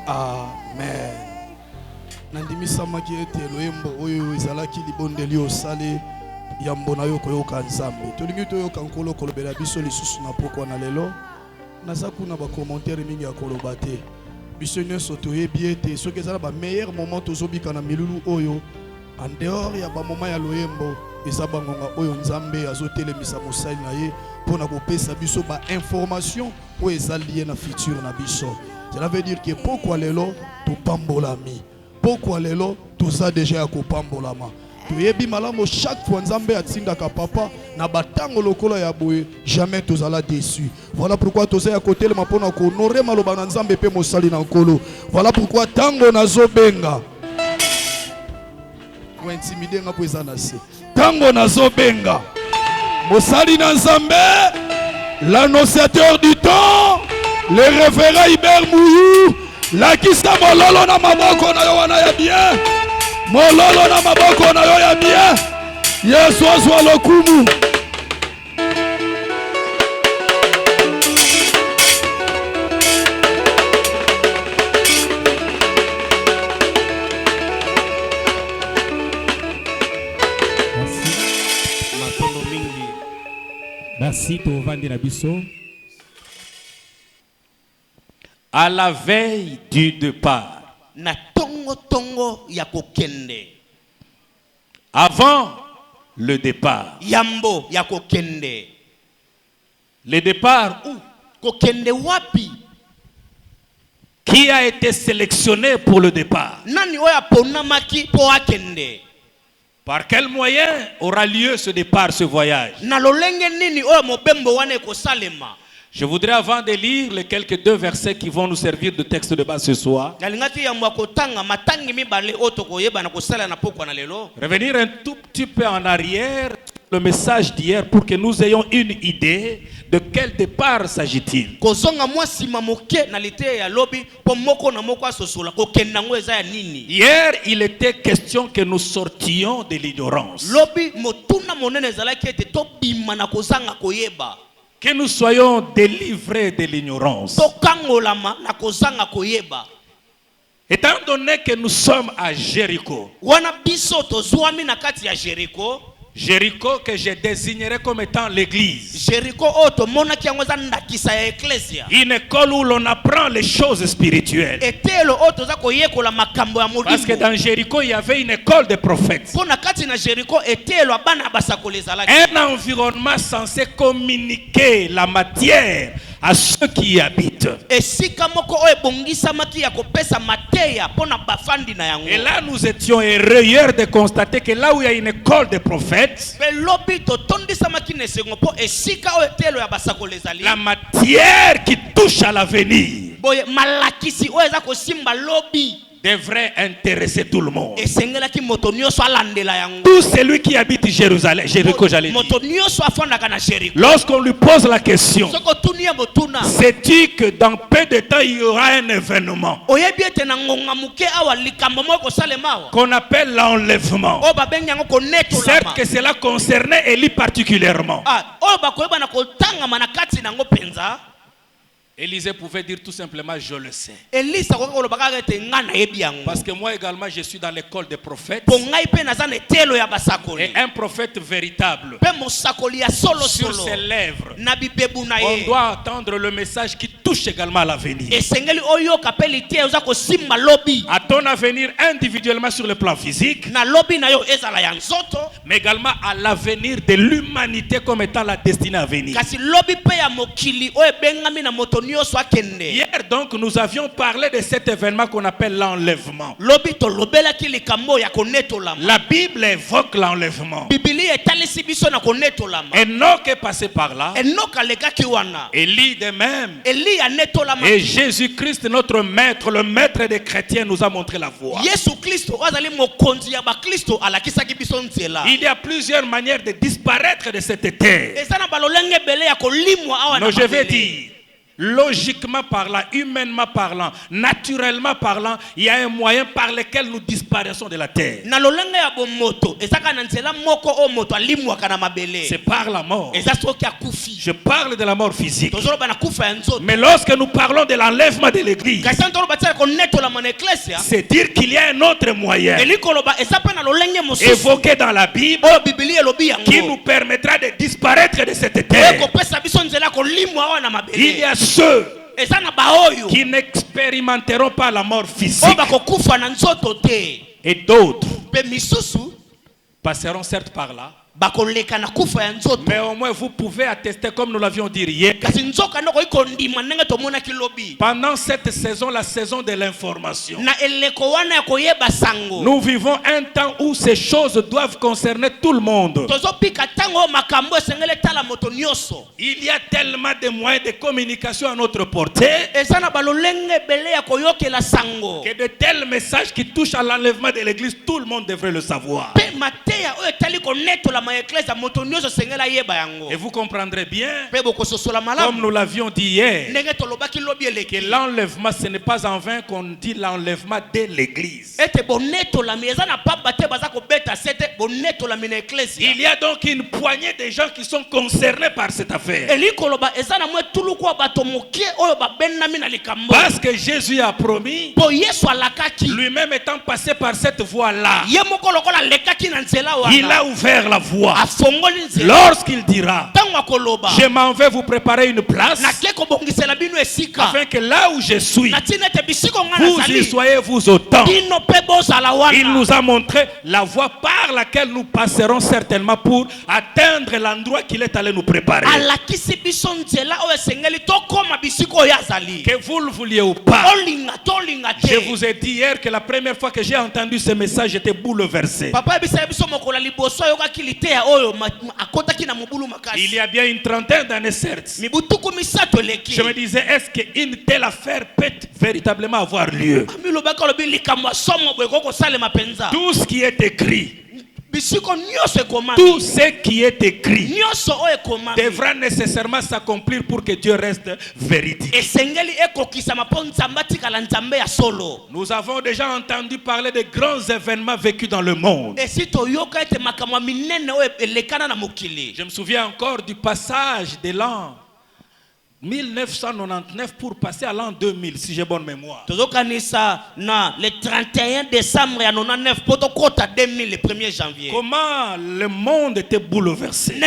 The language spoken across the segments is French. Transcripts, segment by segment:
Amen. Nandimisama ki ete loyembo oyo ezalaki libondeli osale yambo na yo koyoka nzambe. Tolingi toyoka nkolo kolobela biso lisusu na pokwa na lelo. Naza kuna ba commentaire mingi ya koloba te. Biso nyonso toyebi ete soki ezala ba meilleur moment tozobika na milulu oyo en dehors ya ba moment ya loyembo eza bangonga oyo nzambe azotelemisa mosali na ye pona kopesa biso ba information oyo eza lié na futur na biso. Cela veut dire que pourquoi lelo topambolami. Pourquoi lelo toza déjà ya kopambolama. Toyebi malamu chaque fois nzambe atindaka papa na batango lokolo ya boye jamais tozala déçu. Voilà pourquoi toza ya kotelema mapona ko honorer maloba na nzambe pe mosali na nkolo. Voilà pourquoi tango nazobenga ko intimider nga po eza na se. Tango nazobenga mosali na nzambe, l'annonciateur du temps, le révérend Hubert Mouyou, la kisa mololo na maboko na yo wana ya bien. Mololo na maboko na yo ya bien. Yesu azwa lokumu. Merci pour Vandina Bisso. À la veille du départ, na tongo ya kokende, avant le départ, yambo ya kokende, le départ où? Kokende wapi? Qui a été sélectionné pour le départ? Nani oya ponamaki po akende? Par quel moyen aura lieu ce départ, ce voyage? Na lolenge nini oya mobembo wane kosalema? Je voudrais, avant de lire les quelques deux versets qui vont nous servir de texte de base ce soir, revenir un tout petit peu en arrière sur le message d'hier pour que nous ayons une idée de quel départ s'agit-il. Hier, il était question que nous sortions de l'ignorance, que nous soyons délivrés de l'ignorance. Étant donné que nous sommes à Jéricho, Jéricho que je désignerai comme étant l'église, une école où l'on apprend les choses spirituelles. Parce que dans Jéricho il y avait une école de prophètes, un environnement censé communiquer la matière à ceux qui y habitent. Et là nous étions heureux hier de constater que là où il y a une école de prophètes, la matière qui touche à l'avenir devrait intéresser tout le monde. Tout celui qui habite Jérusalem, Jéricho, j'allais dire. Lorsqu'on lui pose la question, sais-tu que dans peu de temps il y aura un événement qu'on appelle l'enlèvement? Certes que cela concernait Élie particulièrement. Élisée pouvait dire tout simplement je le sais. Parce que moi également je suis dans l'école des prophètes. Et un prophète véritable, sur ses lèvres, on doit attendre le message qui touche également à l'avenir. À ton avenir individuellement sur le plan physique, mais également à l'avenir de l'humanité comme étant la destinée à venir. Hier donc nous avions parlé de cet événement qu'on appelle l'enlèvement. La Bible évoque l'enlèvement. Enoch est passé par là. Élie de même. Et Jésus-Christ, notre maître, le maître des chrétiens, nous a montré la voie. Il y a plusieurs manières de disparaître de cette terre. Mais je vais dire, logiquement parlant, humainement parlant, naturellement parlant, il y a un moyen par lequel nous disparaissons de la terre. C'est par la mort. Je parle de la mort physique. Mais lorsque nous parlons de l'enlèvement de l'église, c'est dire qu'il y a un autre moyen évoqué dans la Bible qui nous permettra de disparaître de cette terre. Il y a ceux qui n'expérimenteront pas la mort physique et d'autres passeront certes par là. Mais au moins vous pouvez attester, comme nous l'avions dit hier, pendant cette saison, la saison de l'information, nous vivons un temps où ces choses doivent concerner tout le monde. Il y a tellement de moyens de communication à notre portée que de tels messages qui touchent à l'enlèvement de l'église, tout le monde devrait le savoir. Et vous comprendrez bien, comme nous l'avions dit hier, que l'enlèvement, ce n'est pas en vain qu'on dit l'enlèvement de l'église. Il y a donc une poignée de gens qui sont concernés par cette affaire. Parce que Jésus a promis, lui-même étant passé par cette voie-là, il a ouvert la voie. Lorsqu'il dira, je m'en vais vous préparer une place, afin que là où je suis, vous y soyez vous autant. Il nous a montré la voie par laquelle nous passerons certainement pour atteindre l'endroit qu'il est allé nous préparer. Que vous le vouliez ou pas, je vous ai dit hier que la première fois que j'ai entendu ce message, j'étais bouleversé. Il y a bien une trentaine d'années, certes. Je me disais, est-ce qu'une telle affaire peut véritablement avoir lieu? Tout ce qui est écrit, tout ce qui est écrit devra nécessairement s'accomplir pour que Dieu reste véridique. Nous avons déjà entendu parler de grands événements vécus dans le monde. Je me souviens encore du passage de l'an 1999 pour passer à l'an 2000, si j'ai bonne mémoire. Le 31 décembre 2000, le 1er janvier. Comment le monde était bouleversé.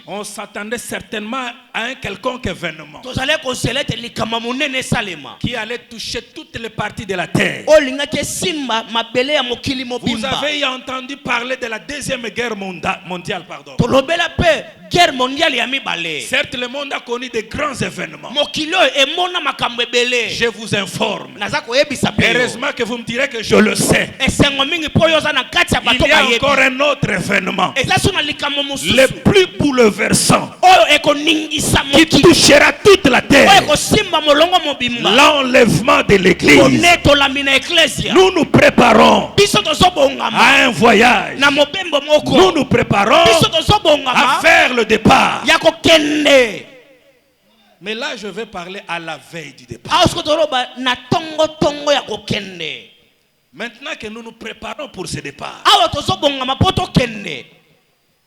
On s'attendait certainement à un quelconque événement qui allait toucher toutes les parties de la terre. Vous avez entendu parler de la deuxième guerre mondiale, pardon. Certes, le monde a connu de grands événements. Je vous informe. Heureusement que vous me direz que je le sais. Il y a encore un autre événement, le plus bouleversant, qui touchera toute la terre. L'enlèvement de l'église. Nous nous préparons à un voyage. Nous nous préparons à faire le départ. Mais là, je vais parler à la veille du départ. Maintenant que nous nous préparons pour ce départ,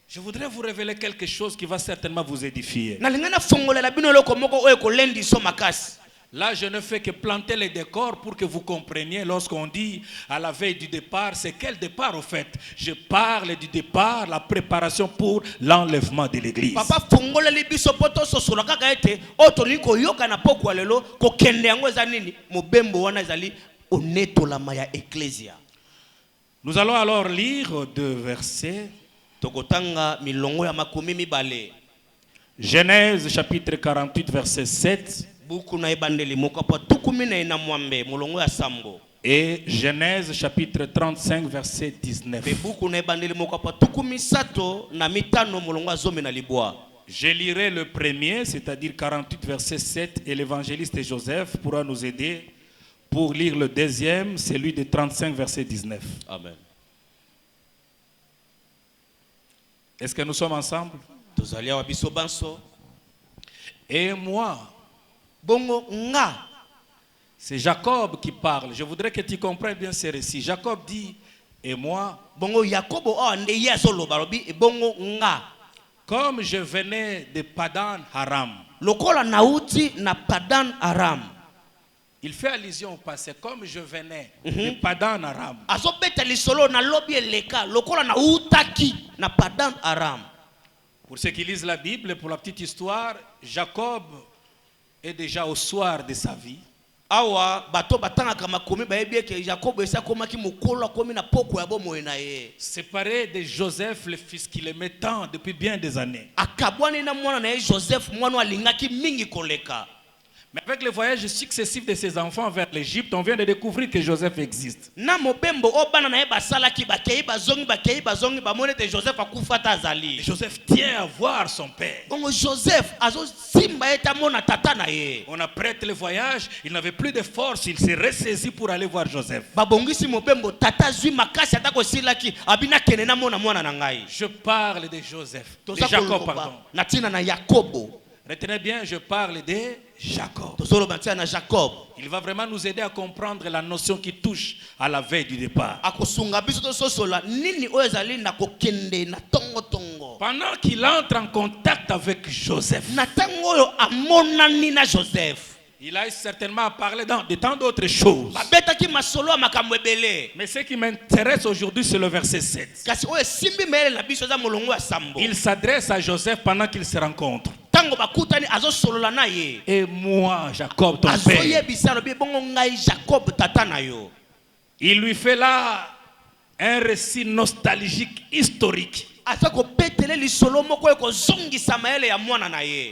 je voudrais vous révéler quelque chose qui va certainement vous édifier. Là, je ne fais que planter les décors pour que vous compreniez. Lorsqu'on dit à la veille du départ, c'est quel départ au fait? Je parle du départ, la préparation pour l'enlèvement de l'église. Nous allons alors lire deux versets. Genèse chapitre 48 verset 7. Et Genèse chapitre 35 verset 19. Je lirai le premier, c'est-à-dire 48 verset 7, et l'évangéliste Joseph pourra nous aider pour lire le deuxième, celui de 35 verset 19. Amen. Est-ce que nous sommes ensemble? Et moi. Bongo nga. C'est Jacob qui parle. Je voudrais que tu comprennes bien ces récits. Jacob dit, et moi. Bongo Yakobo ande yasolo barobi e bongo nga. Comme je venais de Padan Aram. Lokola nauti na Padan Aram. Il fait allusion au passé. Comme je venais de Padan Aram. Azobeta lisolo na lobi eleka. Lokola na utaki na Padan Aram. Pour ceux qui lisent la Bible, pour la petite histoire, Jacob est déjà au soir de sa vie. Awa bato batanga kama komi baebi ke Jacob esa koma ki mukolo komi na poko ya bomo na ye. Séparé de Joseph, le fils qu'il aimait tant depuis bien des années. Akabwani na mwana na Joseph mwana alingaki mingi koleka. Mais avec le voyage successif de ses enfants vers l'Égypte, on vient de découvrir que Joseph existe. Na mobembo obana na basala ki bakei bazongi bamone te Joseph akufata azali. Joseph tient à voir son père. Bongo Joseph azo simba eta mona tata na ye. On apprête le voyage, il n'avait plus de force, il s'est ressaisi pour aller voir Joseph. Babongisi mobembo tata zui makasi atako silaki abina kenena mona mwana na ngai. Je parle de Joseph, de Jacob pardon. Natina na Yakobo. Retenez bien, je parle de Jacob. Il va vraiment nous aider à comprendre la notion qui touche à la veille du départ. Pendant qu'il entre en contact avec Joseph, il a certainement parlé de tant d'autres choses. Mais ce qui m'intéresse aujourd'hui, c'est le verset 7. Il s'adresse à Joseph pendant qu'ils se rencontrent. Et moi, Jacob, ton père. Il lui fait là un récit nostalgique, historique.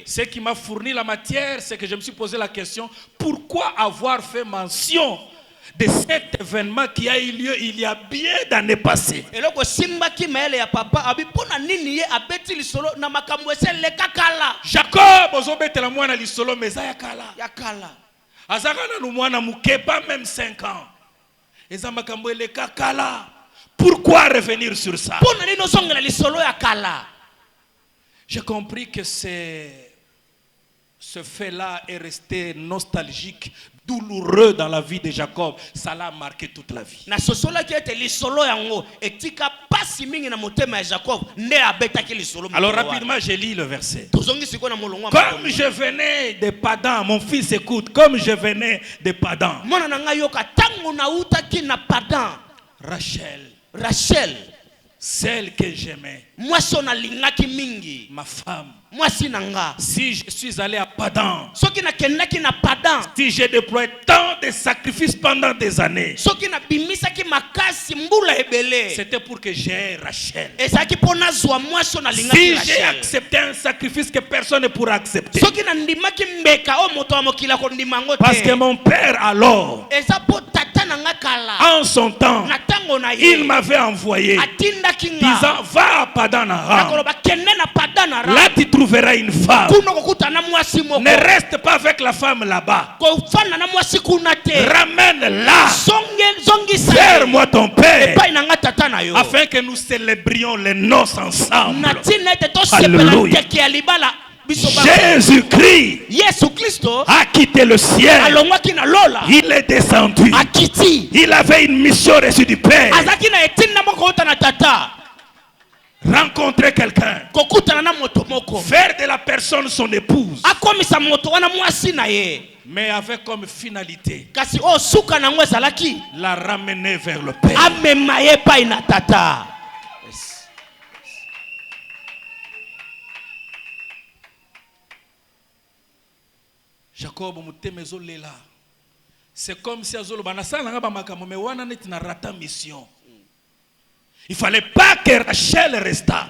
Ce qui m'a fourni la matière, c'est que je me suis posé la question, pourquoi avoir fait mention de cet événement qui a eu lieu il y a bien d'années passées? Jacob, ozobetela mwana lisolo meza yakala. Azakana no mwana muke pas même 5 ans. Eza makambo eleka kala. Pourquoi revenir sur ça? J'ai compris que ce fait-là est resté nostalgique, douloureux dans la vie de Jacob. Ça l'a marqué toute la vie. Alors rapidement, je lis le verset. Comme je venais de Padan, mon fils écoute, comme je venais de Padan. Rachel, celle que j'aimais, ma femme. Si je suis allé à Padan, si j'ai déployé tant de sacrifices pendant des années, c'était pour que j'aie Rachel. Si j'ai accepté un sacrifice que personne ne pourra accepter, parce que mon père alors, en son temps, il m'avait envoyé disant va à Padan Aram. Là tu trouveras une femme. Ne reste pas avec la femme là-bas. Ramène-la vers moi ton père, afin que nous célébrions les noces ensemble. Alléluia. Jésus-Christ a quitté le ciel. Il est descendu. Il avait une mission reçue du Père. Rencontrer quelqu'un, faire de la personne son épouse, mais avec comme finalité la ramener vers le Père. Jacob mutemezolela. C'est comme si azoloba nasala nga ba makambo me wana neti na rata mission. Il fallait pas que Rachel resta.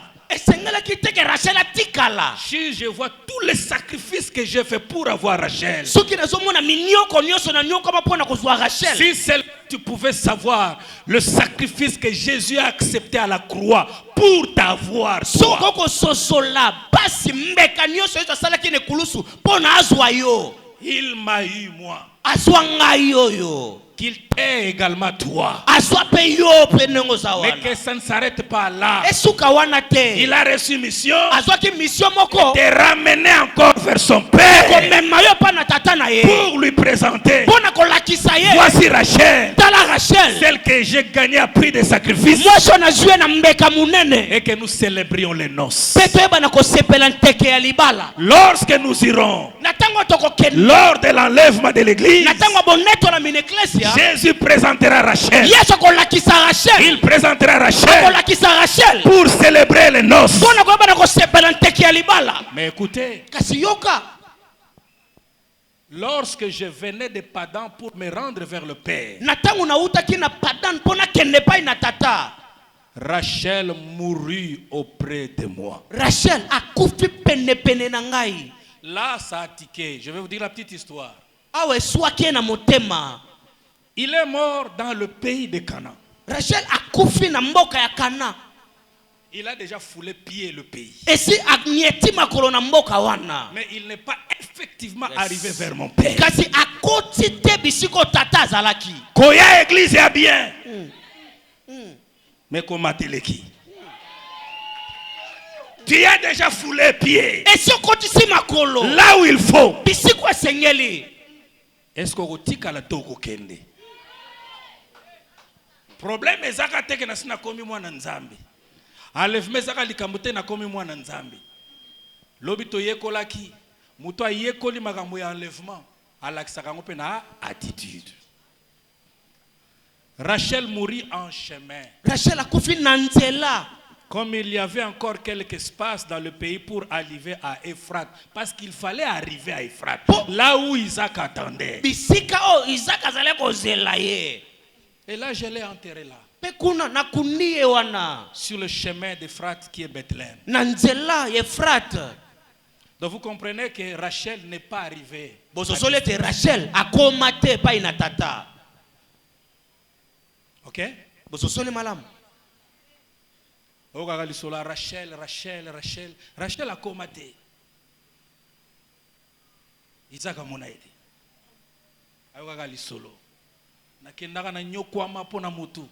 Si je vois tous les sacrifices que j'ai fait pour avoir Rachel, si seul tu pouvais savoir le sacrifice que Jésus a accepté à la croix pour t'avoir toi. Il m'a eu moi. qu'il t'ait également toi. Mais que ça ne s'arrête pas là. Il a reçu mission de ramener encore vers son père pour lui présenter. Voici Rachel, celle que j'ai gagnée à prix de sacrifice, et que nous célébrions les noces. Lorsque nous irons lors de l'enlèvement de l'église, Jésus présentera Rachel. Il présentera Rachel pour célébrer les noces. Mais écoutez, lorsque je venais de Padan pour me rendre vers le Père, Rachel mourut auprès de moi. Là, ça a tiqué. Je vais vous dire la petite histoire. Il est mort dans le pays de Canaan. Il a déjà foulé pied le pays. Mais il n'est pas effectivement arrivé vers mon père. Koya église est bien. Mais comment t'es-le-qui? Tu as déjà foulé pied là où il faut. Est-ce qu'on tika la toko kende? Problème est que na sina komi mwana nzambe. Enlèvement zaka likambote na komi mwana nzambe. Lobi to yekolaki, muto yekoli makambo ya enlèvement, alakisaka ngope na attitude. Rachel mourit en chemin. Rachel a kufi nanzela. Comme il y avait encore quelques espaces dans le pays pour arriver à Ephrat, parce qu'il fallait arriver à Ephrat, là où Isaac attendait. Et là, je l'ai enterré là. Sur le chemin d'Ephrat qui est Bethléem. Donc vous comprenez que Rachel n'est pas arrivée. Ok? Rachel a comaté. Isaac a monaïde. Ayoka lisolo. Nakendaka na nyokwama pona mutu.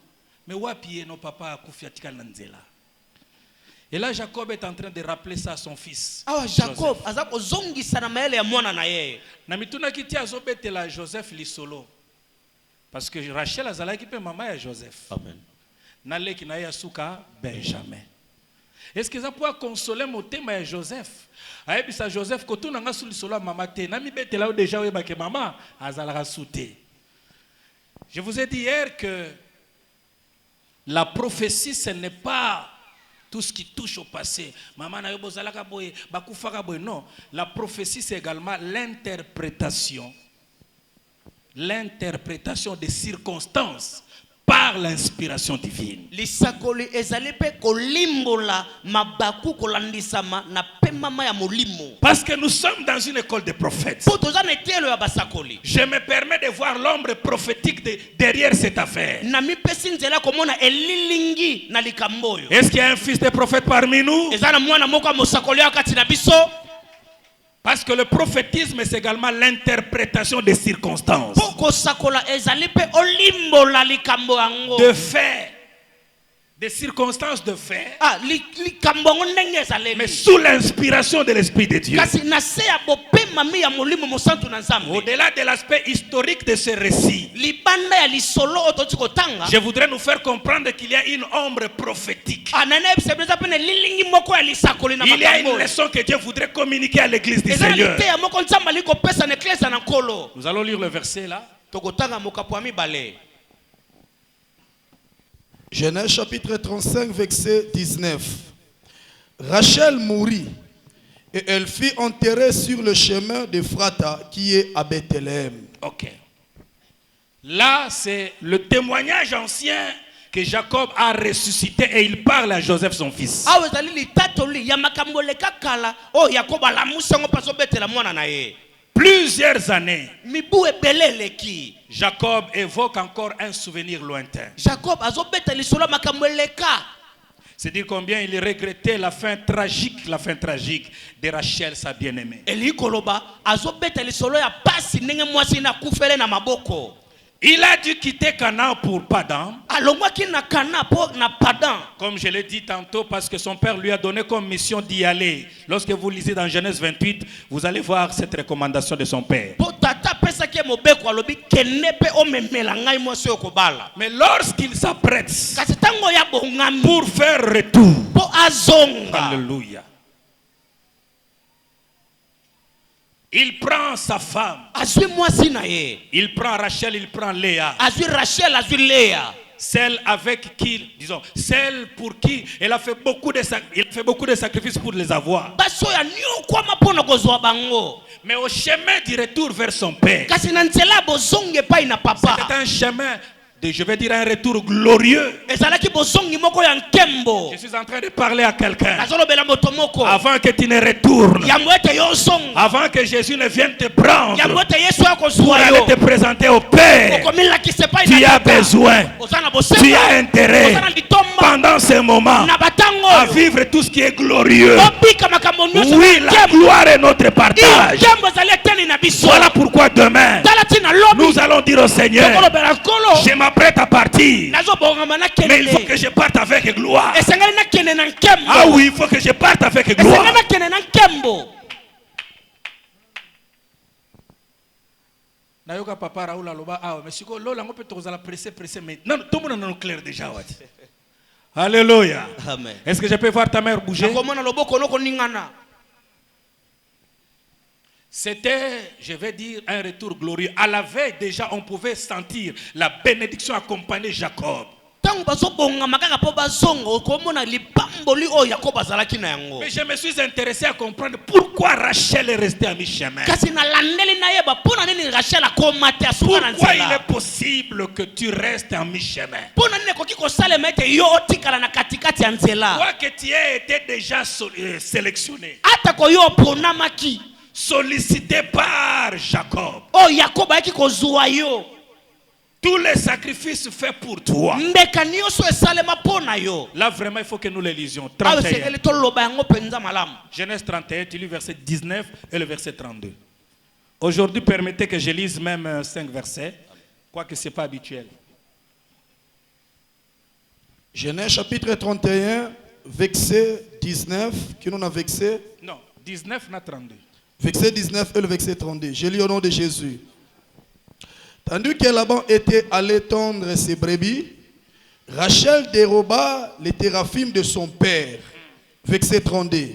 Mais wapi no papa akufiatika nanzela. Et là Jacob est en train de rappeler ça à son fils. Ah Jacob azako zongi sana maele ya mwana na yeye. Na mituna kiti azobetela Joseph lisolo. Parce que Rachel azalaki pe mama ya Joseph. Amen. Naleki na yasuka Benjamin. Est-ce que ça peut consoler mon thème à Joseph? Aïbisa Joseph koto nanga suli solo mama te na mi betela o déjà weba ke mama azalaka souté. Je vous ai dit hier que la prophétie ce n'est pas tout ce qui touche au passé. Maman na yo bozalaka boye bakufaka boye non, la prophétie c'est également l'interprétation des circonstances par l'inspiration divine. Parce que nous sommes dans une école de prophètes. Je me permets de voir l'ombre prophétique derrière cette affaire. Est-ce qu'il y a un fils de prophète parmi nous? Parce que le prophétisme c'est également l'interprétation des circonstances, de faits, des circonstances de faits, mais sous l'inspiration de l'Esprit de Dieu. Au-delà de l'aspect historique de ce récit, je voudrais nous faire comprendre qu'il y a une ombre prophétique. Il y a une leçon que Dieu voudrait communiquer à l'église du Seigneur. Nous allons lire le verset là. Genèse chapitre 35 verset 19. Rachel mourut et elle fut enterrée sur le chemin d'Ephrata qui est à Bethléem. Ok. Là c'est le témoignage ancien que Jacob a ressuscité et il parle à Joseph son fils. Plusieurs années, Jacob évoque encore un souvenir lointain. C'est dire combien il regrettait la fin tragique de Rachel, sa bien-aimée. Il a dû quitter Canaan pour Padan. Comme je l'ai dit tantôt, parce que son père lui a donné comme mission d'y aller. Lorsque vous lisez dans Genèse 28, vous allez voir cette recommandation de son père. Mais lorsqu'il s'apprête pour faire retour, alléluia, il prend sa femme. Il prend Rachel, il prend Léa. Celle avec qui, disons, celle pour qui il a fait beaucoup de sacrifices pour les avoir. Mais au chemin du retour vers son père, c'était un chemin de, je vais dire, un retour glorieux. Je suis en train de parler à quelqu'un. Avant que tu ne retournes, avant que Jésus ne vienne te prendre pour aller te présenter au Père, tu as besoin, tu as intérêt pendant ce moment à vivre tout ce qui est glorieux. Oui, la gloire est notre partage. Voilà pourquoi demain nous allons dire au Seigneur, je m'apprête à partir, mais il faut que je parte avec gloire. Ah oui, il faut que je parte avec gloire. Nayoka papa Raoul aloba ah mais siko lola ngope tozala pressé mais non tout le monde non clair déjà wati. Alléluia. Amen. Est-ce que je peux voir ta mère bouger? C'était, je vais dire, un retour glorieux. À la veille, déjà, on pouvait sentir la bénédiction accompagner Jacob. Mais je me suis intéressé à comprendre pourquoi Rachel est restée à mi-chemin. Pourquoi il est possible que tu restes à mi-chemin? Toi que tu as été déjà sélectionné, sollicité par Jacob. Tous les sacrifices faits pour toi. Là vraiment il faut que nous les lisions. 31. Genèse 31, tu lis verset 19 et le verset 32. Aujourd'hui permettez que je lise même 5 versets, quoique ce n'est pas habituel. Genèse chapitre 31, verset 19, qui nous a vexé. Non, 19 n'a 32. Verset 19 et le verset 32. Je lis au nom de Jésus. Tandis que Laban était allé tondre ses brebis, Rachel déroba les téraphimes de son père. Verset 32.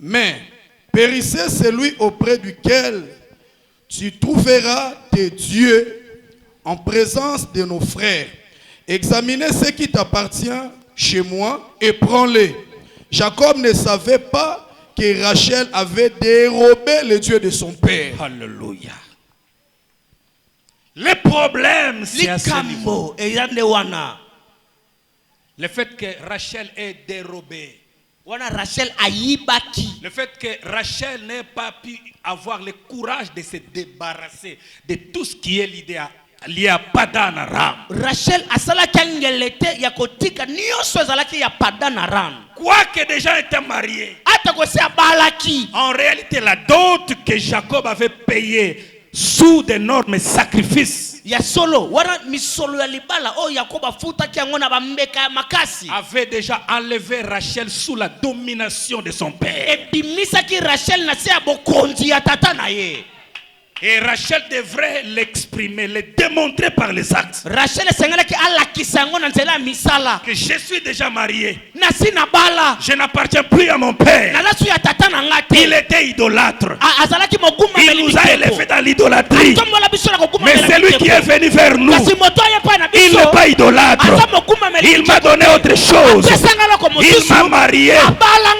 Mais périssait celui auprès duquel tu trouveras tes dieux en présence de nos frères. Examinez ce qui t'appartient chez moi et prends-les. Jacob ne savait pas que Rachel avait dérobé le Dieu de son père. Alléluia. Le problème, c'est à ce niveau. Le fait que Rachel ait dérobé. Le fait que Rachel n'ait pas pu avoir le courage de se débarrasser de tout ce qui est lié à Padan Aram. Rachel asalaki yakotika nyonso ezalaki ya Padan Aram. Quoique déjà était marié, en réalité la dot que Jacob avait payée sous d'énormes sacrifices avait déjà enlevé Rachel sous la domination de son père. Et Rachel devrait l'exprimer, le démontrer par les actes. Que je suis déjà marié. Je n'appartiens plus à mon père. Il était idolâtre. Il nous a élevés dans l'idolâtrie. Mais celui qui est venu vers nous, il n'est pas idolâtre. Il m'a donné autre chose. Il m'a marié.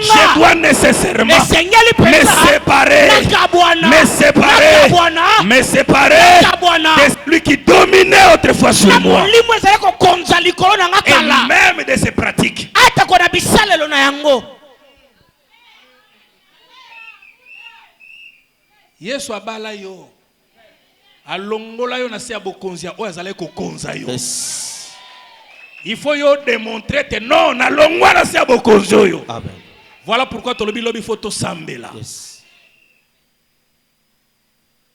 Je dois nécessairement me séparer de celui qui dominait autrefois sur moi. Et même de ses pratiques. Yesu abala yo. alongola yo na se abokonzi o azale ko konza yo. Il faut yo démontrer que non na longwa na se abokonzi yo. Amen. Voilà pourquoi tolobi lobi photo sambela. Yes.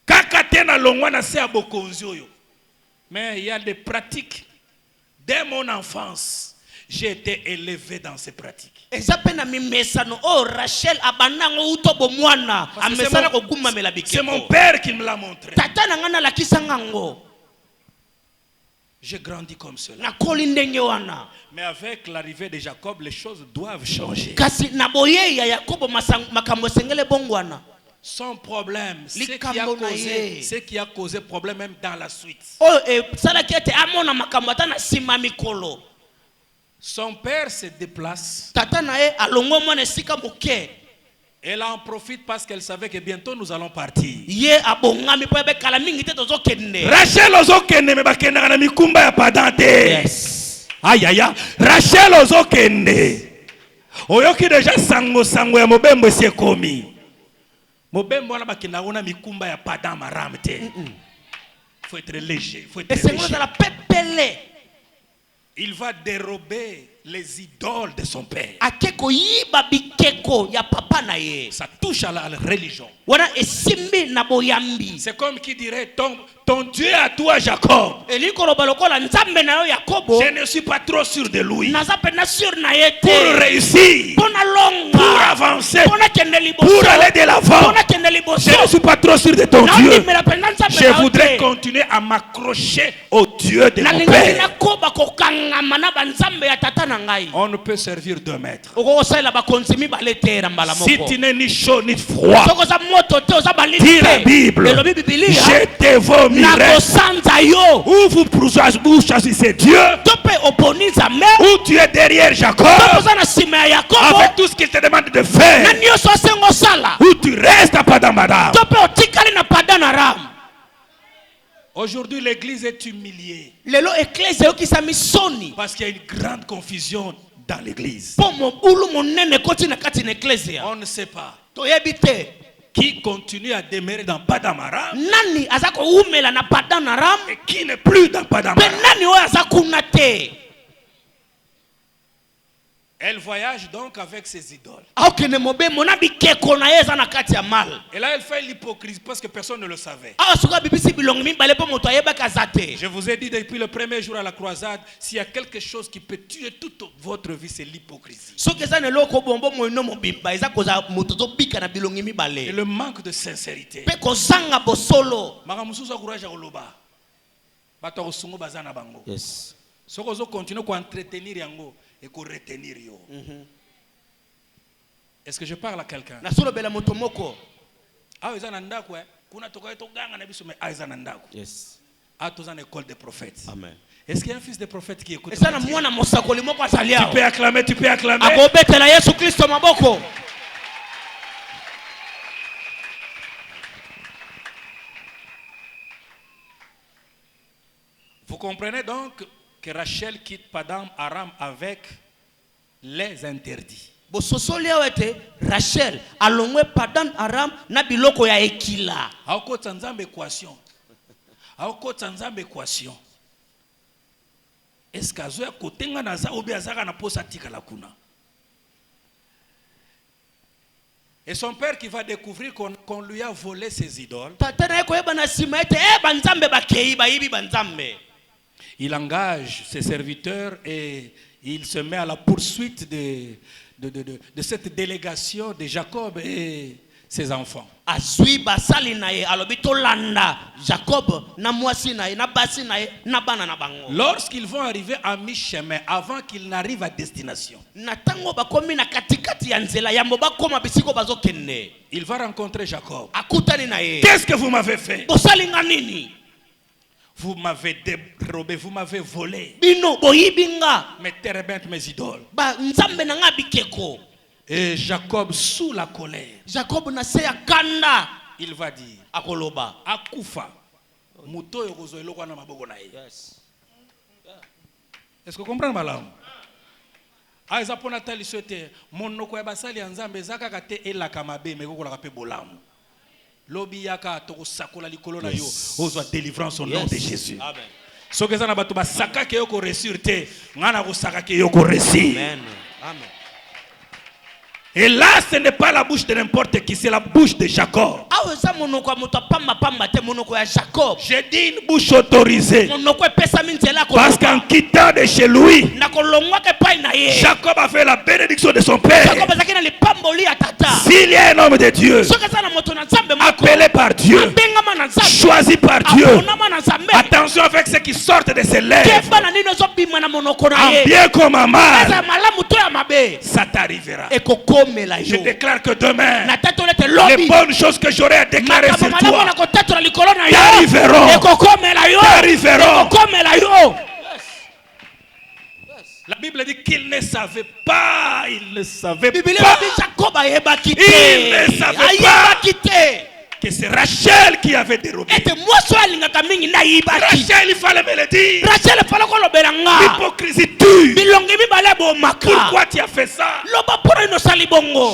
Kaka te na longwa na se abokonzi yo. Mais il y a des pratiques. Dès mon enfance, j'ai été élevé dans ces pratiques. C'est mon père qui me l'a montré. J'ai grandi comme cela. Mais avec l'arrivée de Jacob, les choses doivent changer. Son problème, ce qui a causé problème même dans la suite. Son père se déplace. Elle en profite parce qu'elle savait que bientôt nous allons partir. Rachel ozokende me bakenda na mikumba ya padante. Yes. Aïe aïe aïe. Rachel ozokende. Oyoki déjà sango ya mobembo se komi. Mobembo na bakenda ona mikumba ya padan maramte. Faut être léger, faut être léger. Il va dérober les idoles de son père. Ça touche à la religion. C'est comme qui dirait ton Dieu à toi Jacob. Je ne suis pas trop sûr de lui. Pour réussir, pour avancer, pour aller de l'avant, je ne suis pas trop sûr de ton Dieu. Je voudrais continuer à m'accrocher au Dieu de mon père. On ne peut servir deux maîtres. Si tu n'es ni chaud ni froid, dis la Bible, je te vomirai. Ou vous choisissez Dieu, ou tu es derrière Jacob, avec tout ce qu'il te demande de faire, ou tu restes à Padamaram. Aujourd'hui, l'église est humiliée. Parce qu'il y a une grande confusion dans l'église. On ne sait pas qui continue à demeurer dans Padamaram et qui n'est plus dans Padamaram. Elle voyage donc avec ses idoles. Et là, elle fait l'hypocrisie parce que personne ne le savait. Je vous ai dit depuis le premier jour à la croisade, s'il y a quelque chose qui peut tuer toute votre vie, c'est l'hypocrisie. Et le manque de sincérité. Yes. Si vous continuez à entretenir yango et à retenir yo. Est-ce que je parle à quelqu'un? Yes. Dans l'école des prophètes. Amen. Est-ce qu'il y a un fils de prophète qui écoute? Tu peux acclamer, tu peux acclamer. Vous comprenez donc que Rachel quitte Padam Aram avec les interdits. Rachel alongwe Padam Aram na biloko ya ekila. Aokota nzambe équation. Aokota nzambe équation. Est-ce que azoya kotenga na za obi azaka na posa tika la kuna? Et son père qui va découvrir qu'on lui a volé ses idoles. Il engage ses serviteurs et il se met à la poursuite de cette délégation de Jacob et ses enfants. Lorsqu'ils vont arriver à mi-chemin, avant qu'ils n'arrivent à destination, il va rencontrer Jacob. Qu'est-ce que vous m'avez fait? Vous m'avez dérobé, vous m'avez volé mes terebintes, mes idoles. Et Jacob, sous la colère, il va dire Akufa. Est-ce que vous comprenez madame? Lobiyaka toko sakola likolo na yo. Ozwa délivrance au nom de Jésus. Amen. Ce que ça n'a pas tout saka ke yoko ressurte. Ngana ko saka ke yoko resi. Amen. Amen. Et là, ce n'est pas la bouche de n'importe qui, c'est la bouche de Jacob. J'ai dit une bouche autorisée. Parce qu'en quittant de chez lui, Jacob a fait la bénédiction de son père. S'il y a un homme de Dieu, appelé par Dieu, choisi par Dieu, attention avec ce qui sortent de ses lèvres. En bien comme en mal, ça t'arrivera. Je déclare que demain, les bonnes choses que j'aurai à déclarer sur toi t'arriveront. La Bible dit qu'il ne savait pas. Il ne savait pas. Il ne savait pas que c'est Rachel qui avait dérobé. Rachel, il fallait me le dire. L'hypocrisie tue. Pourquoi tu as fait ça?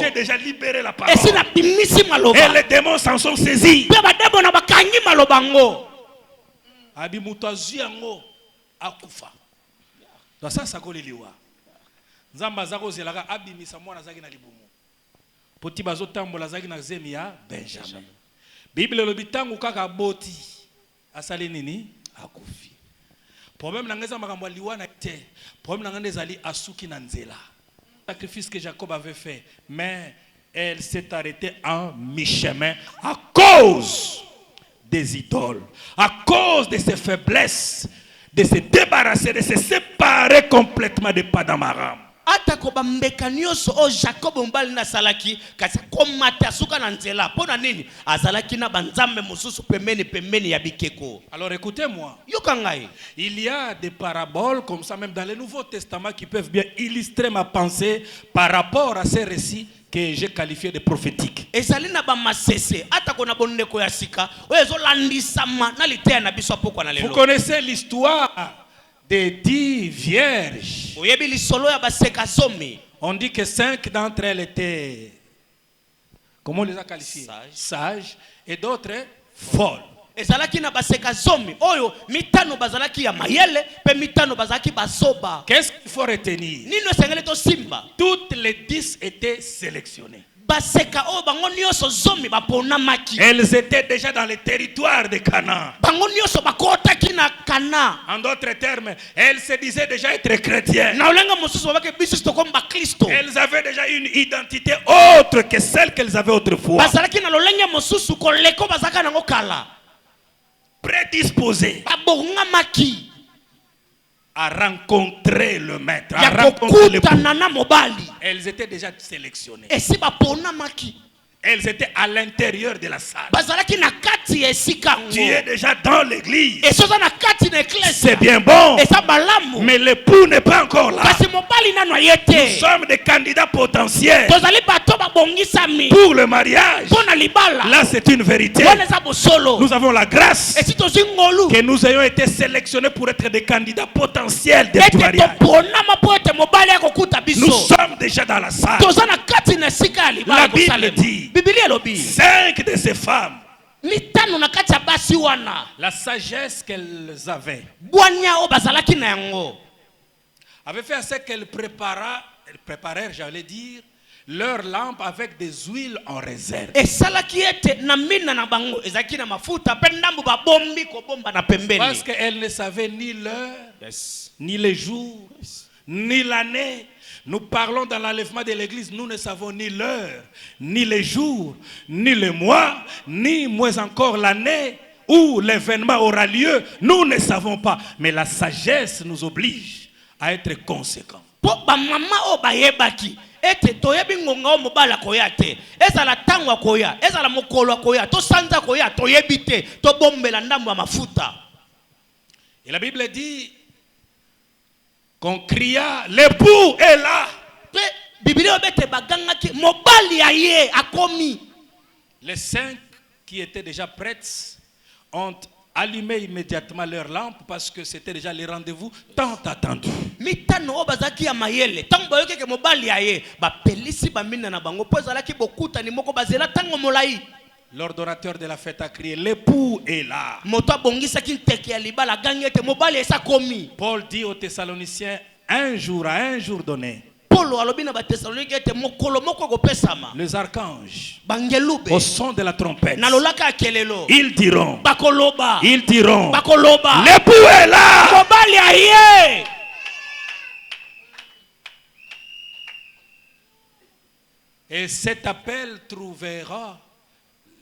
J'ai déjà libéré la parole. Et les démons s'en sont saisis. Dans ça, ça colle liwa. Nzamba zako zelaka abimisa mwana zaki na libumu. Poti bazo tambola zaki na zemi ya Benjamin. Bible lobi tangu kaka boti asali nini akufi. Problème na ngeza makambo liwa na te. Problème na ngeza ali asuki na nzela. Sacrifice que Jacob avait fait, mais elle s'est arrêtée en mi-chemin à cause des idoles, à cause de ses faiblesses, de se débarrasser, de se séparer complètement de Padamaram. Atakoba mbeka nyoso o Jacob mbali na salaki kasi komata suka na nzela pona nini azalaki na banzambe mususu pembeni ya bikeko. Alors écoutez-moi, yokangai il y a des paraboles comme ça même dans le Nouveau Testament qui peuvent bien illustrer ma pensée par rapport à ces récits que j'ai qualifiés de prophétiques. Ezalina ba masese atako na bondeko ya sika oyezo landisama na litea na biso poko na lelo. Vous connaissez l'histoire des 10 vierges. On dit que 5 d'entre elles étaient, comment on les a qualifiées? Sages. Et d'autres folles. Qu'est-ce qu'il faut retenir? Toutes les 10 étaient sélectionnées. Elles étaient déjà dans le territoire de Canaan. En d'autres termes, elles se disaient déjà être chrétiennes. Elles avaient déjà une identité autre que celle qu'elles avaient autrefois. Prédisposées à rencontrer le maître, à rencontrer l'époux. Elles étaient déjà sélectionnées. Elles étaient à l'intérieur de la salle. Tu es déjà dans l'église. C'est bien bon. Mais l'époux n'est pas encore là. Nous sommes des candidats potentiels pour le mariage. Là, c'est une vérité. Nous avons la grâce que nous ayons été sélectionnés pour être des candidats potentiels de mariage. Nous sommes déjà dans la salle. La Bible dit 5 de ces femmes, la sagesse qu'elles avaient avait fait à ce qu'elles préparèrent, j'allais dire, leur lampe avec des huiles en réserve. Parce qu'elles ne savaient ni l'heure, ni les jours, ni l'année. Nous parlons dans l'enlèvement de l'église, nous ne savons ni l'heure, ni les jours, ni le mois, ni moins encore l'année où l'événement aura lieu. Nous ne savons pas. Mais la sagesse nous oblige à être conséquents. Et la Bible dit qu'on cria, l'époux est là. Les 5 qui étaient déjà prêtes ont allumé immédiatement leur lampe parce que c'était déjà le rendez-vous tant attendu. L'ordonnateur de la fête a crié, l'époux est là. Paul dit aux Thessaloniciens, un jour donné, les archanges, au son de la trompette, ils diront, l'époux est là. Et cet appel trouvera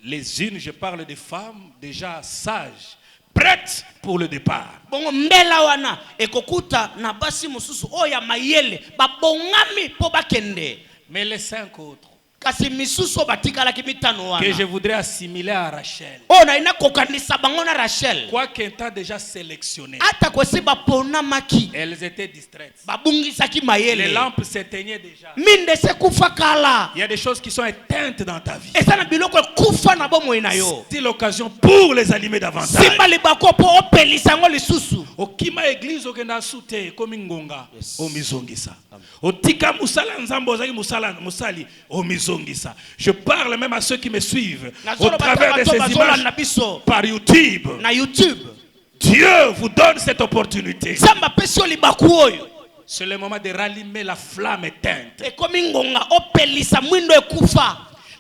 les unes, je parle des femmes déjà sages, prêtes pour le départ. Mais les 5 autres que je voudrais assimiler à Rachel, quoi qu'un temps déjà sélectionné, elles étaient distraites. Les lampes s'éteignaient déjà. Il y a des choses qui sont éteintes dans ta vie. C'est l'occasion pour les allumer davantage. Okima église okenda sute komi ngonga omizongisa. Otika musala nzambo ozaki musali omizongisa. Je parle même à ceux qui me suivent au travers de ces images par YouTube. Dieu vous donne cette opportunité. C'est le moment de rallumer la flamme éteinte.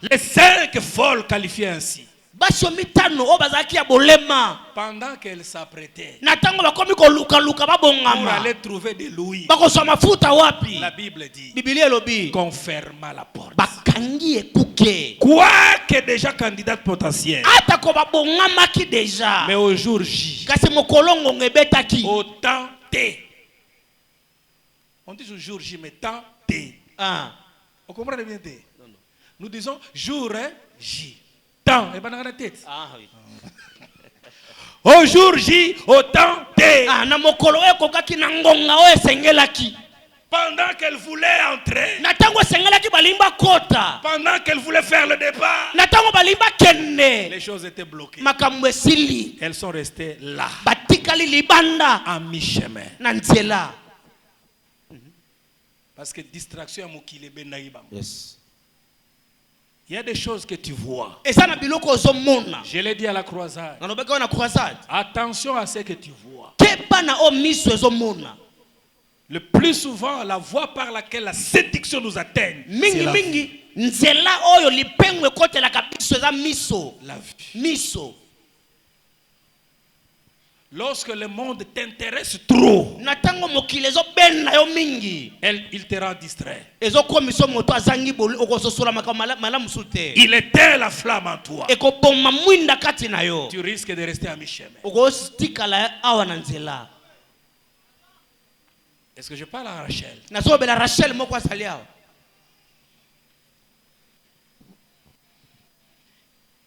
Les 5 folles qualifiées ainsi, pendant qu'elles s'apprêtaient pour aller trouver des louis, la Bible dit qu'on ferma la porte. Quoique déjà candidate potentielle, mais au jour J, au temps T, on dit au jour J, mais temps T. On comprend bien T? Nous disons jour J. Temps, et pas dans la tête. Au jour J, au temps T. Pendant qu'elle voulait entrer, pendant qu'elle voulait faire le départ, les choses étaient bloquées. Elles sont restées là, à mi-chemin. Parce que distraction est il y a des choses que tu vois. Je l'ai dit à la croisade. Attention à ce que tu vois. Le plus souvent, la voie par laquelle la séduction nous atteigne, c'est la vue. La vue. Lorsque le monde t'intéresse trop, il te rend distrait. Il éteint la flamme en toi. Tu risques de rester à mi-chemin. Est-ce que je parle à Rachel?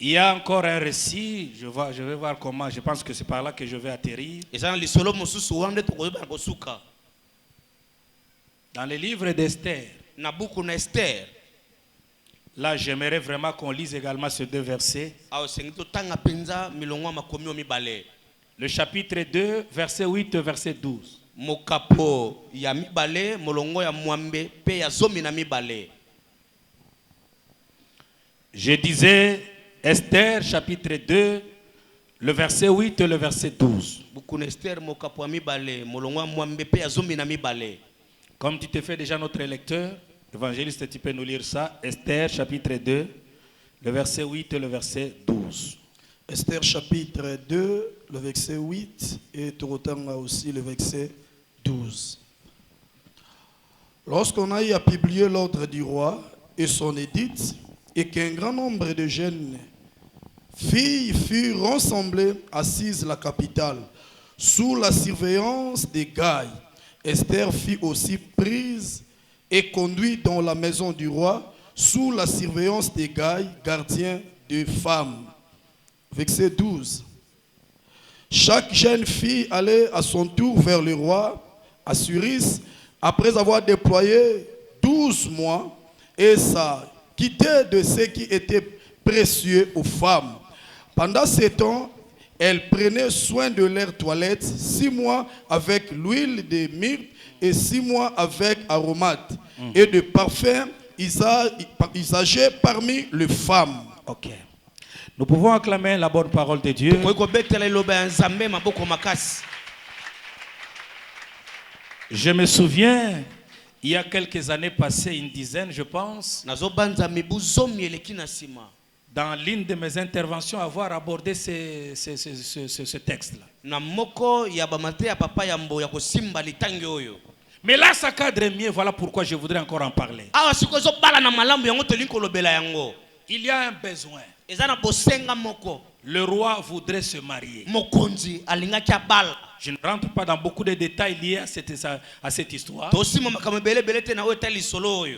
Il y a encore un récit, je vais voir comment, je pense que c'est par là que je vais atterrir. Dans les livres d'Esther, là j'aimerais vraiment qu'on lise également ces 2 versets. Le chapitre 2, verset 8, verset 12. Je disais Esther chapitre 2, le verset 8 et le verset 12. Comme tu te fais déjà notre lecteur, évangéliste, tu peux nous lire ça. Esther chapitre 2, le verset 8 et le verset 12. Esther chapitre 2, le verset 8 et Torotanga aussi le verset 12. Lorsqu'on a eu à publier l'ordre du roi et son édit, et qu'un grand nombre de jeunes filles furent rassemblées assises la capitale, sous la surveillance des Gaïs, Esther fut aussi prise et conduite dans la maison du roi, sous la surveillance des Gaïs, gardiens de femmes. Verset 12. Chaque jeune fille allait à son tour vers le roi Assuris, après avoir déployé 12 mois, et ça quittait de ce qui était précieux aux femmes. Pendant ce temps, elles prenaient soin de leur toilette 6 mois avec l'huile de myrrhe et 6 mois avec aromates et de parfums usagés parmi les femmes. Ok. Nous pouvons acclamer la bonne parole de Dieu. Je me souviens, il y a quelques années passées, une dizaine, je pense, dans l'une de mes interventions, avoir abordé ce texte-là. Mais là, ça cadre mieux, voilà pourquoi je voudrais encore en parler. Il y a un besoin. Le roi voudrait se marier. Je ne rentre pas dans beaucoup de détails liés à cette histoire.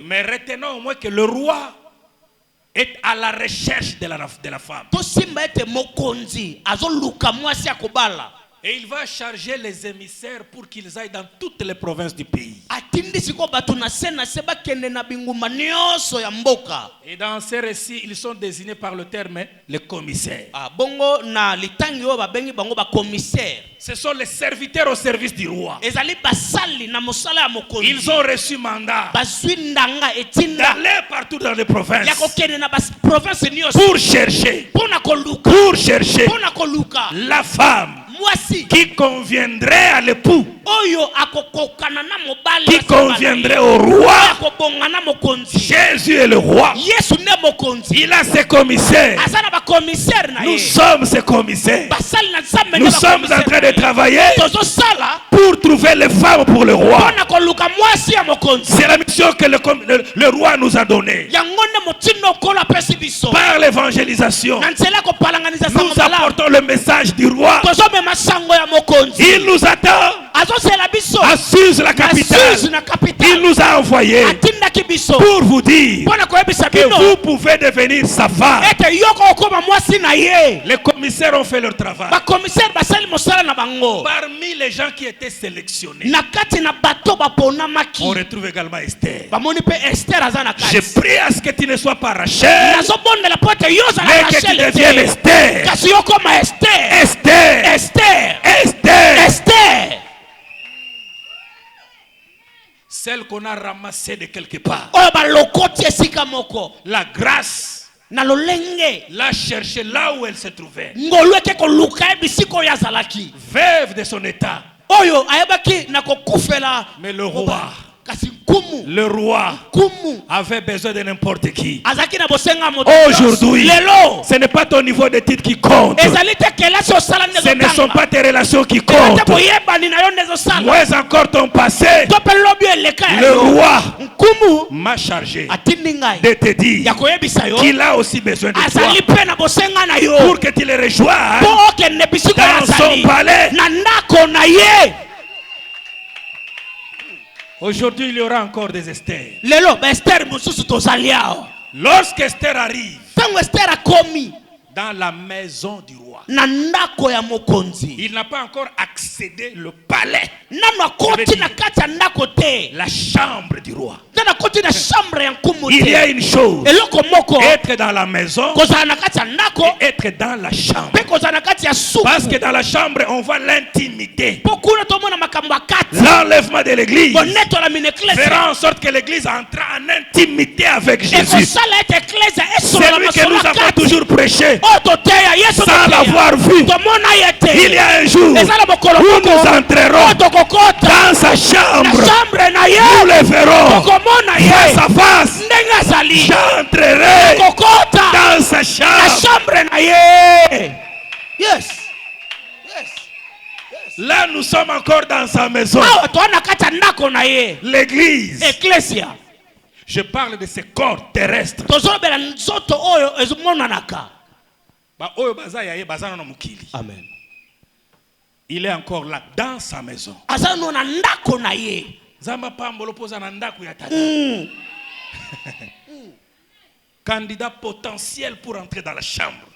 Mais retenons au moins que le roi est à la recherche de la femme. Et il va charger les émissaires pour qu'ils aillent dans toutes les provinces du pays. Et dans ces récits, ils sont désignés par le terme les commissaires. Ce sont les serviteurs au service du roi. Ils ont reçu mandat d'aller partout dans les provinces pour chercher la femme qui conviendrait à l'époux, qui conviendrait au roi. Jésus est le roi. Il a ses commissaires. Nous sommes ses commissaires. Nous sommes en train de travailler pour trouver les femmes pour le roi. C'est la mission que le roi nous a donnée. Par l'évangélisation, nous apportons le message du roi. Il nous attend à Suse, la capitale. Il nous a envoyés pour vous dire que vous pouvez devenir sa femme. Les commissaires ont fait leur travail. Parmi les gens qui étaient sélectionnés, on retrouve également Esther. Je prie à ce que tu ne sois pas Rachel, mais que tu deviennes Esther. Esther. Celle qu'on a ramassée de quelque part. La grâce l'a cherchée là où elle se trouvait. Veuve de son état. Mais le roi avait besoin de n'importe qui. Aujourd'hui, ce n'est pas ton niveau de titre qui compte. Ce ne sont pas tes relations qui comptent. Moins encore ton passé. Le roi m'a chargé de te dire qu'il a aussi besoin de toi pour que tu le rejoignes dans son palais. Aujourd'hui, il y aura encore des Esther. Lorsque Esther arrive dans la maison du roi, il n'a pas encore accédé le palais, la chambre du roi. Il y a une chose, être dans la maison et être dans la chambre. Parce que dans la chambre, on voit l'intimité. L'enlèvement de l'église fera en sorte que l'église entre en intimité avec Jésus. C'est lui que nous avons toujours prêché sans l'avoir vu. Il y a un jour où nous entrerons dans sa chambre. Nous le verrons face à face. J'entrerai dans sa chambre. Là, nous sommes encore dans sa maison. L'église. Je parle de ce corps terrestre. Amen. Il est encore là dans sa maison. Candidat potentiel pour entrer dans la chambre.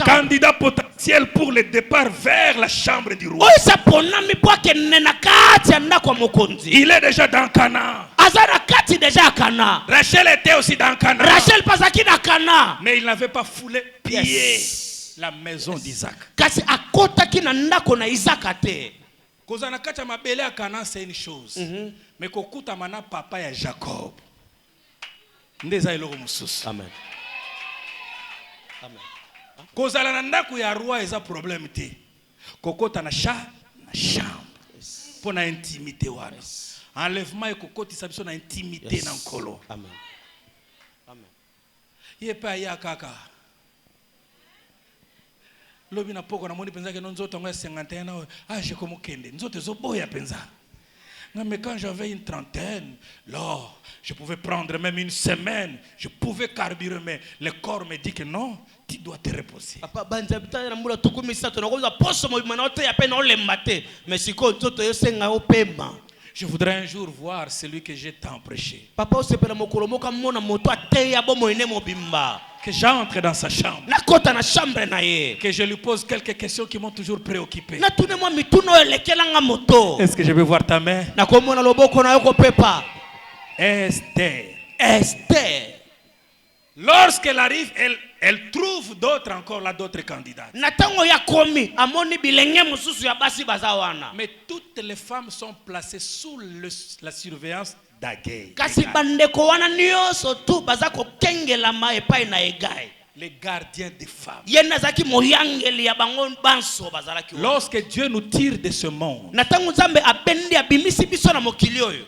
Candidat potentiel pour le départ vers la chambre du roi. Il est déjà dans Canaan. Rachel était aussi dans Canaan. Mais il n'avait pas foulé pied la maison d'Isaac. Kozanakata mabele à Canaan, c'est une chose. Mais kokuta mana papa ya Jacob. Ndeza iloko mususu. Amen. Kozala na ndako ya roi eza problème te. Kokota na chambre. Pour na intimité wana. Enlèvement et kokotisa biso na intimité na nkolo. Amen. Amen. Yepa ya kaka. Lobi na poko na moni penza ke nzoto ngo 51 ans. Ah, je comme kende. Nzoto zo boya penza. Mais quand j'avais une trentaine, là, je pouvais prendre même une semaine, je pouvais carburer, mais le corps me dit que non, tu dois te reposer. Je voudrais un jour voir celui que j'ai tant prêché. Que j'entre dans sa chambre. Que je lui pose quelques questions qui m'ont toujours préoccupé. Est-ce que je vais voir ta main? Esther. Lorsqu'elle arrive, elle trouve d'autres encore là, d'autres candidats. Mais toutes les femmes sont placées sous la surveillance d'Agay. Les gardiens des femmes. Lorsque Dieu nous tire de ce monde,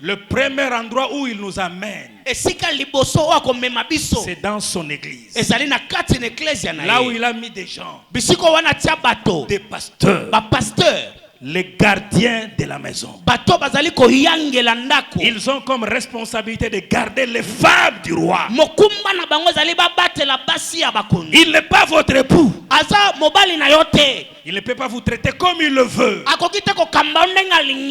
le premier endroit où il nous amène, c'est dans son église. Là où il a mis des gens, des pasteurs, les gardiens de la maison. Ils ont comme responsabilité de garder les femmes du roi. Il n'est pas votre époux. Il ne peut pas vous traiter comme il le veut.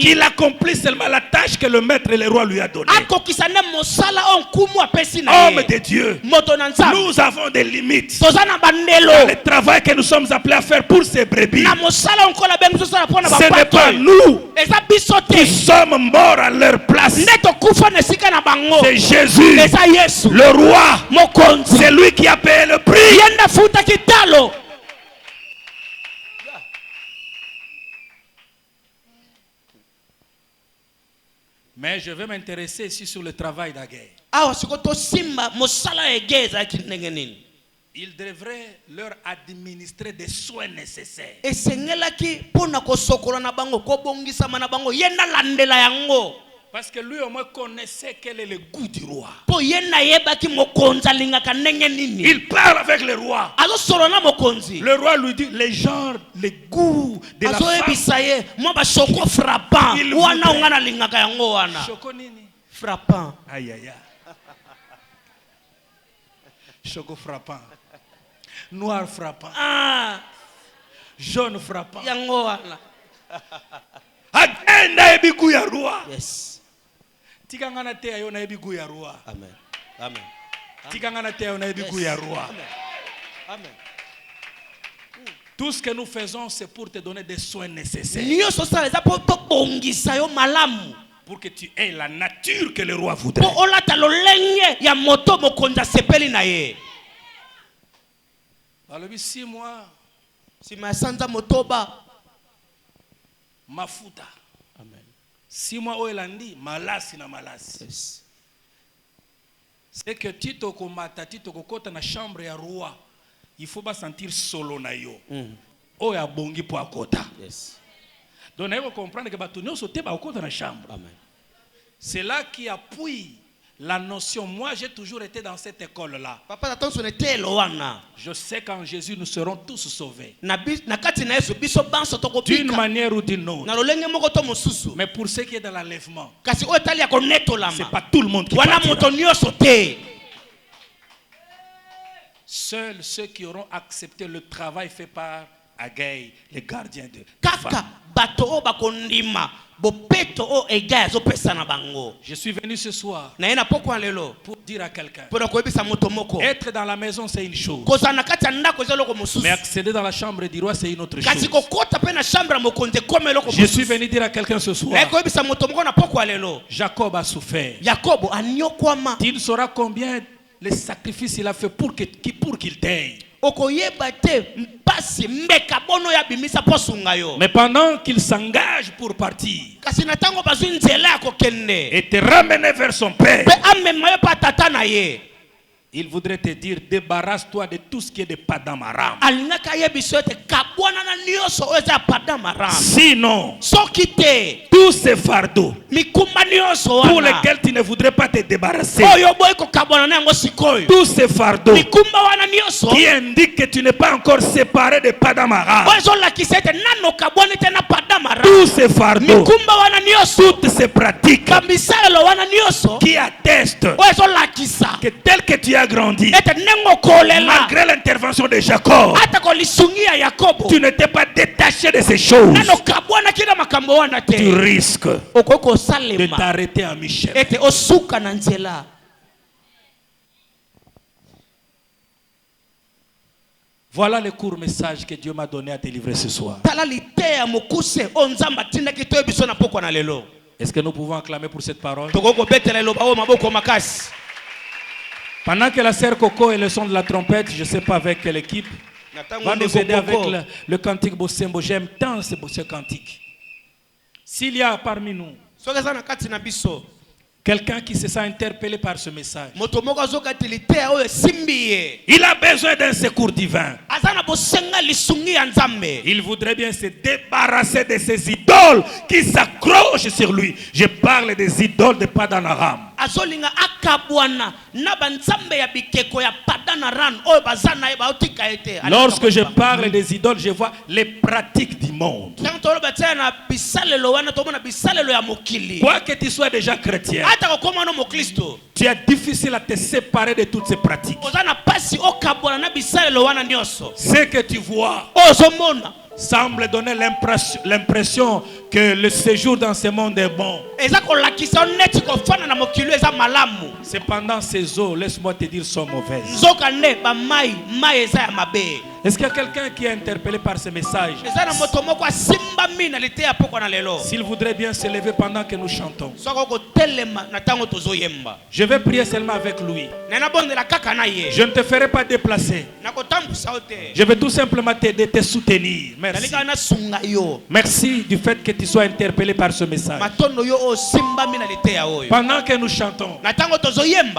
Il accomplit seulement la tâche que le maître et le roi lui a donnée. Homme de Dieu, nous avons des limites dans le travail que nous sommes appelés à faire pour ces brebis. Ce n'est pas nous qui sommes morts à leur place. C'est Jésus, le roi. C'est lui qui a payé le prix. Mais je vais m'intéresser ici sur le travail d'Agay. Il devrait leur administrer des soins nécessaires. Parce que lui au moins connaissait quel est le goût du roi. Il parle avec le roi. Le roi lui dit les genres, les goûts de la femme. Choco nini? Frappant. Aïe aïe aïe. Choco frappant. Noir frappant. Jaune frappant. Agenda ebigu ya roi. Yes. Tikangana te ayo na ebigu ya roi. Amen. Amen. Tikangana te ayo na ebigu ya roi. Amen. Tout ce que nous faisons, c'est pour te donner des soins nécessaires. Pour que tu aies la nature que le roi voudrait. Alors, 6 mois. Mafuta. Amen. 6 mois oelandi malasi na malasi. Yes. C'est que tito komata tito kokota na chambre ya roi. Il faut pas sentir solo na yo. O ya bongi po akota. Yes. Donc il faut comprendre que batonyo sote ba okota na chambre. Amen. C'est là qui appuie la notion. Moi, j'ai toujours été dans cette école-là. Je sais qu'en Jésus, nous serons tous sauvés. D'une manière ou d'une autre. Mais pour ceux qui sont dans l'enlèvement, ce n'est pas tout le monde qui partira. Seuls ceux qui auront accepté le travail fait par Agay, les gardiens de femmes. Je suis venu ce soir pour dire à quelqu'un, être dans la maison c'est une chose, mais accéder dans la chambre du roi c'est une autre chose. Je suis venu dire à quelqu'un ce soir, Jacob a souffert. Tu ne sauras combien les sacrifices il a fait pour qu'il t'aille. Mais pendant qu'il s'engage pour partir et te ramener vers son père, Il voudrait te dire, débarrasse-toi de tout ce qui est de Padamaram. Sinon, tous ces fardeaux pour lesquels tu ne voudrais pas te débarrasser, tous ces fardeaux qui indiquent que tu n'es pas encore séparé de Padamaram, tous ces fardeaux, toutes ces pratiques qui attestent que tel que tu as grandi, malgré l'intervention de Jacob, tu n'étais pas détaché de ces choses. Tu risques de t'arrêter à mi-chemin. Voilà le court message que Dieu m'a donné à délivrer ce soir. Est-ce que nous pouvons acclamer pour cette parole? Pendant que la sœur Coco et le son de la trompette, je ne sais pas avec quelle équipe, va nous aider avec le cantique Bosembo. J'aime tant ce cantique. S'il y a parmi nous quelqu'un qui se sent interpellé par ce message, il a besoin d'un secours divin. Il voudrait bien se débarrasser de ces idoles qui s'accrochent sur lui. Je parle des idoles de Padanaram. Lorsque je parle des idoles, je vois les pratiques du monde. Quoi que tu sois déjà chrétien, tu es difficile à te séparer de toutes ces pratiques. Ce que tu vois semble donner l'impression que le séjour dans ce monde est bon. Cependant, ces eaux, laisse-moi te dire, sont mauvaises. Est-ce qu'il y a quelqu'un qui est interpellé par ce message? S'il voudrait bien se lever pendant que nous chantons. Je vais prier seulement avec lui. Je ne te ferai pas déplacer. Je vais tout simplement t'aider, te soutenir. Merci. Merci du fait que tu sois interpellé par ce message. Pendant que nous chantons,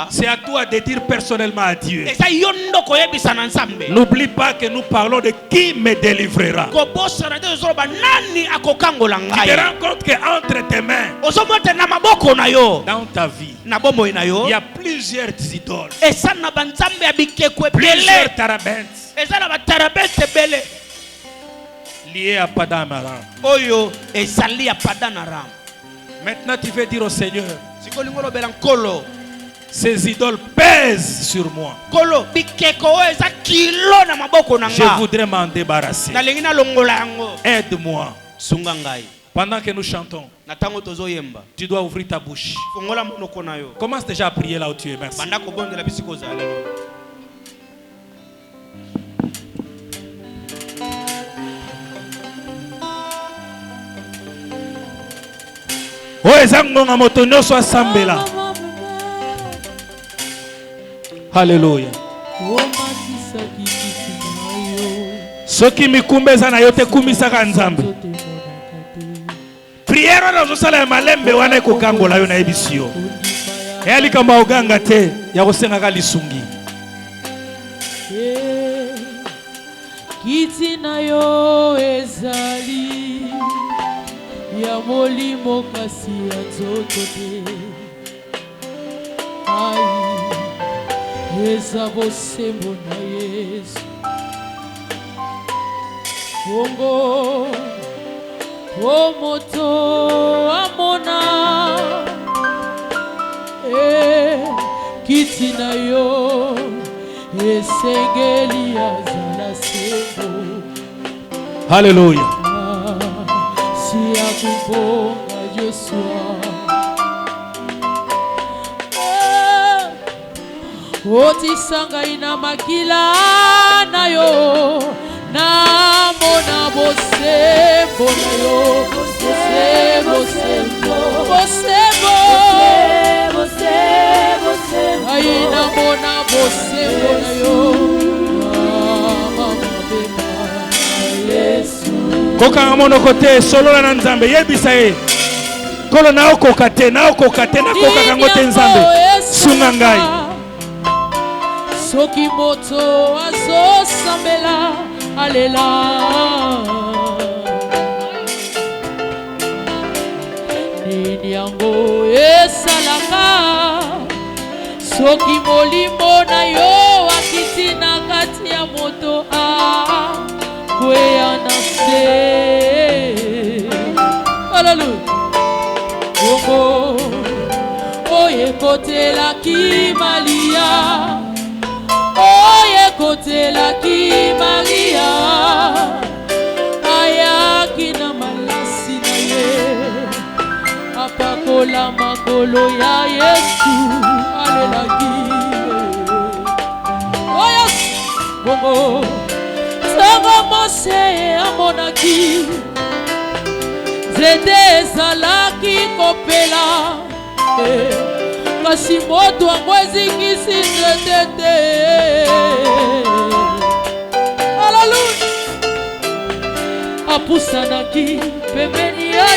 c'est à toi de dire personnellement à Dieu. N'oublie pas que nous parlons de qui me délivrera. Tu te rends compte qu'entre tes mains, dans ta vie, il y a plusieurs idoles, plusieurs tarabentes liées à Padanaram. Maintenant tu veux dire au Seigneur, ces idoles pèsent sur moi. Je voudrais m'en débarrasser. Aide-moi. Pendant que nous chantons, tu dois ouvrir ta bouche. Commence déjà à prier là où tu es. Merci. Alléluia. Soki mikumbeza na yote kumisaka nzambe. Prière na zosala ya malembe wana ekokangola yo na ebisio. Eyali kamba oganga te ya kosenga lisungi. Kiti na yo ezali ya molimo kasi ya nzoto te. Ai eza bosembo na Yesu. Bongo o moto amona kiti na yo esengeli azala sembo. Hallelujah. Si akubonga Joshua otisanga ina makila na yo na mona bosembo na yo bosembo bosembo bosembo aina mona bosembo na yo mama beba Yesu koka mono kote solo na nzambe yebisa e kolo na okokate na koka kango te nzambe sunga ngai soki moto azosambela alela nini yango esalaka soki molimo na yo akiti na kati ya moto akweya na se. Haleluya. Bongo oyekotelaki Maria, oyekotelaki Maria, ayaki na malasi na ye apakola makolo ya Yesu alelaki. Oh yes. Bongo tango Mose amonaki nzete ezalaki kopela kasi moto yango ezingisi nzete te. Haleluya. Apusanaki pembeni ya